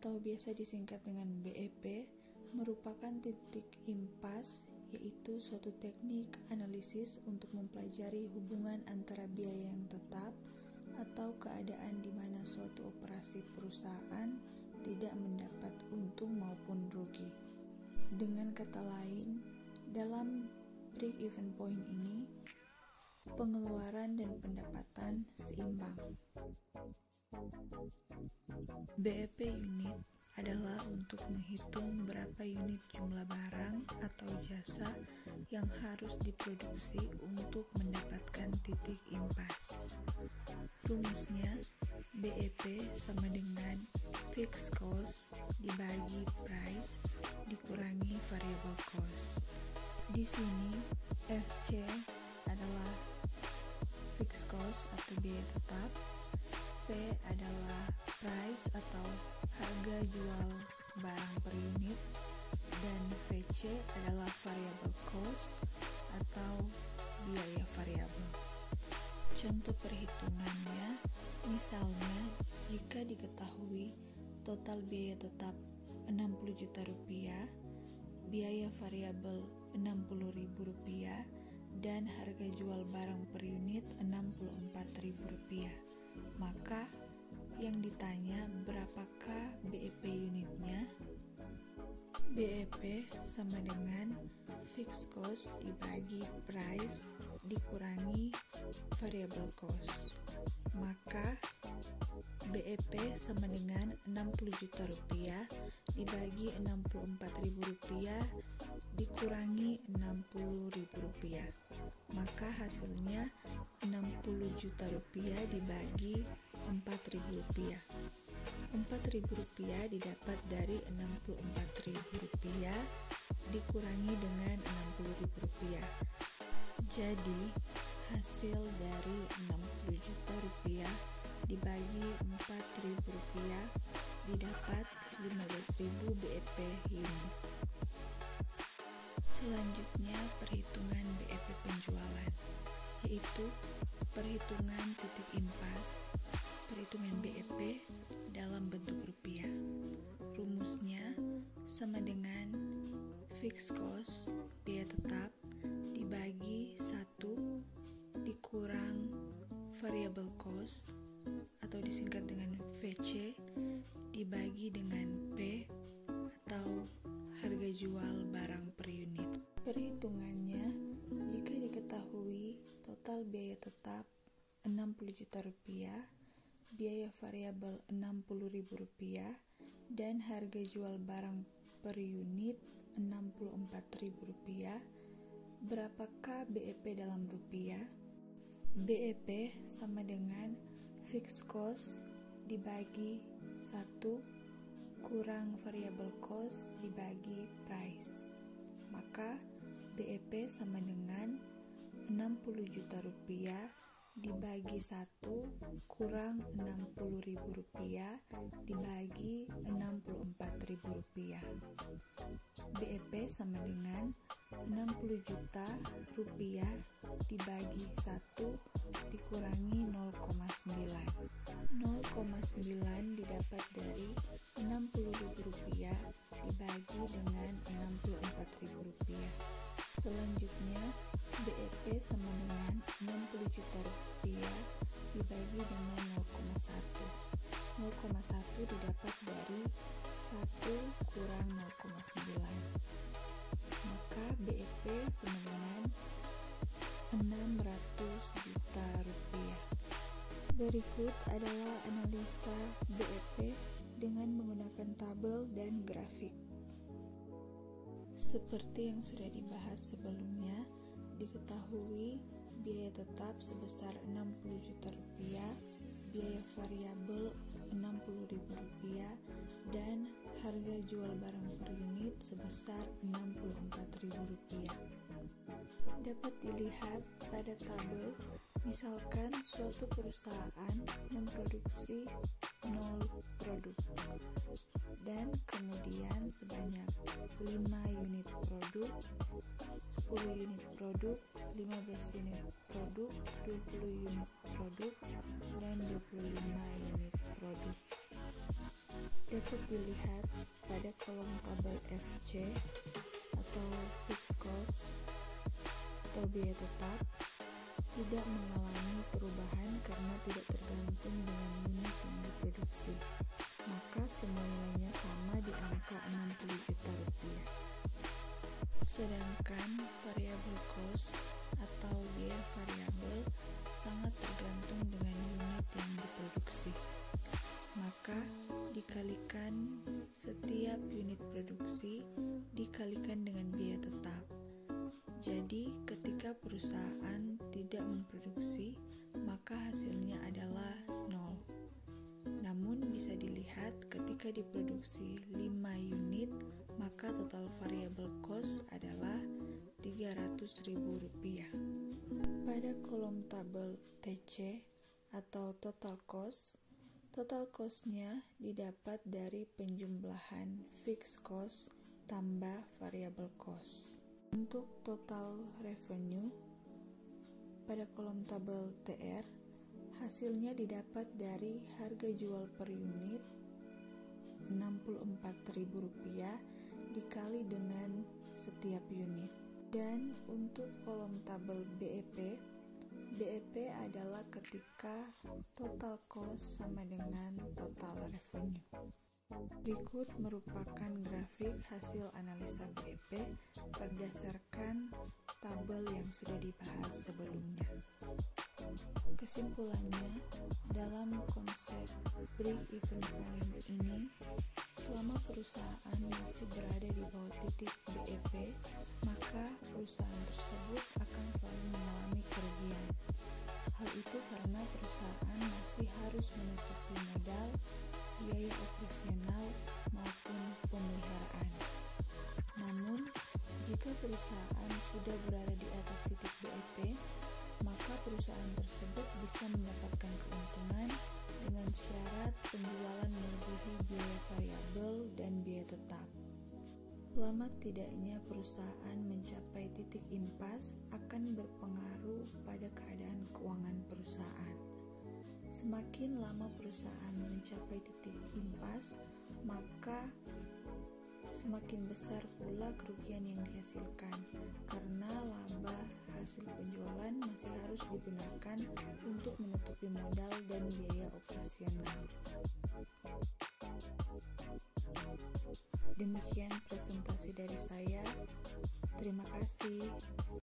atau biasa disingkat dengan BEP, merupakan titik impas, yaitu suatu teknik analisis untuk mempelajari hubungan antara biaya yang tetap atau keadaan di mana suatu operasi perusahaan tidak mendapat untung maupun rugi. Dengan kata lain, dalam break-even point ini, pengeluaran dan pendapatan seimbang. BEP unit adalah untuk menghitung berapa unit jumlah barang atau jasa yang harus diproduksi untuk mendapatkan titik impas. Rumusnya, BEP sama dengan fixed cost dibagi price dikurangi variable cost. Di sini, FC adalah fixed cost atau biaya tetap, P adalah price atau harga jual barang per unit, dan VC adalah variable cost atau biaya variabel. Contoh perhitungannya, misalnya jika diketahui total biaya tetap 60 juta rupiah, biaya variabel 60.000 rupiah, dan harga jual barang per unit 64.000 rupiah. Maka yang ditanya berapakah BEP unitnya? BEP sama dengan fixed cost dibagi price dikurangi variable cost. Maka BEP sama dengan 60 juta rupiah dibagi 64.000 rupiah dikurangi 60.000 rupiah. Maka hasilnya 60 juta rupiah dibagi 4.000 rupiah. 4.000 rupiah didapat dari 64.000 rupiah dikurangi dengan 60.000 rupiah. Jadi hasil dari 60 juta rupiah dibagi 4.000 rupiah didapat 15.000 BEP unit. Selanjutnya perhitungan BEP penjualan, yaitu perhitungan titik impas, perhitungan BEP dalam bentuk rupiah. Rumusnya sama dengan fixed cost biaya tetap dibagi 1 dikurang variable cost atau disingkat dengan VC dibagi dengan P atau harga jual barang per unit. Perhitungannya, jika diketahui total biaya tetap 60 juta rupiah, biaya variabel 60.000 rupiah, dan harga jual barang per unit 64.000 rupiah, berapakah BEP dalam rupiah? BEP sama dengan fixed cost dibagi 1 kurang variable cost dibagi price. Maka BEP sama dengan 60 juta rupiah dibagi 1 kurang 60.000 rupiah dibagi 64.000 rupiah. BEP sama dengan 60 juta rupiah dibagi 1 dikurangi 0,9. 0,9 didapat dari 60.000 rupiah dibagi dengan 64.000 rupiah. Selanjutnya, BEP sama dengan 60 juta rupiah dibagi dengan 0,1. 0,1 didapat dari 1 kurang 0,9. Maka BEP sama dengan 600 juta rupiah. Berikut adalah analisa BEP dengan menggunakan tabel dan grafik. Seperti yang sudah dibahas sebelumnya, diketahui biaya tetap sebesar 60 juta rupiah, biaya variabel 60.000 rupiah, dan harga jual barang per unit sebesar 64.000 rupiah. Dapat dilihat pada tabel, misalkan suatu perusahaan memproduksi 0 produk dan kemudian sebanyak 5 unit produk, 10 unit produk, 15 unit produk, 20 unit produk, dan 25 unit produk. dapat dilihat pada kolom tabel FC atau fixed cost atau biaya tetap tidak mengalami perubahan karena tidak tergantung dengan unit yang diproduksi, maka semua nilainya sama di angka 60 juta rupiah. Sedangkan variable cost atau biaya variabel sangat tergantung dengan unit yang diproduksi, maka dikalikan setiap unit produksi dikalikan dengan biaya tetap. Jadi ketika perusahaan tidak memproduksi, maka hasilnya adalah 0. Namun bisa dilihat ketika diproduksi 5 unit, maka total variable cost adalah Rp300.000. Pada kolom tabel TC atau total cost-nya didapat dari penjumlahan fixed cost tambah variable cost. Untuk total revenue, pada kolom tabel TR, hasilnya didapat dari harga jual per unit Rp64.000 dikali dengan setiap unit. Dan untuk kolom tabel BEP adalah ketika total cost sama dengan total revenue. Berikut merupakan grafik hasil analisa BEP berdasarkan tabel yang sudah dibahas sebelumnya. Kesimpulannya, dalam konsep break-even point ini, selama perusahaan masih berada di bawah titik BEP, maka perusahaan tersebut akan selalu mengalami kerugian. Hal itu karena perusahaan masih harus menutupi modal, biaya operasional, maupun pemeliharaan. Namun, jika perusahaan sudah berada di atas titik BEP, maka perusahaan tersebut bisa mendapatkan keuntungan dengan syarat penjualan melebihi biaya variabel dan biaya tetap. Lama tidaknya perusahaan mencapai titik impas akan berpengaruh pada keadaan keuangan perusahaan. Semakin lama perusahaan mencapai titik impas, maka semakin besar pula kerugian yang dihasilkan, karena laba hasil penjualan masih harus digunakan untuk menutupi modal dan biaya operasional. Demikian presentasi dari saya. Terima kasih.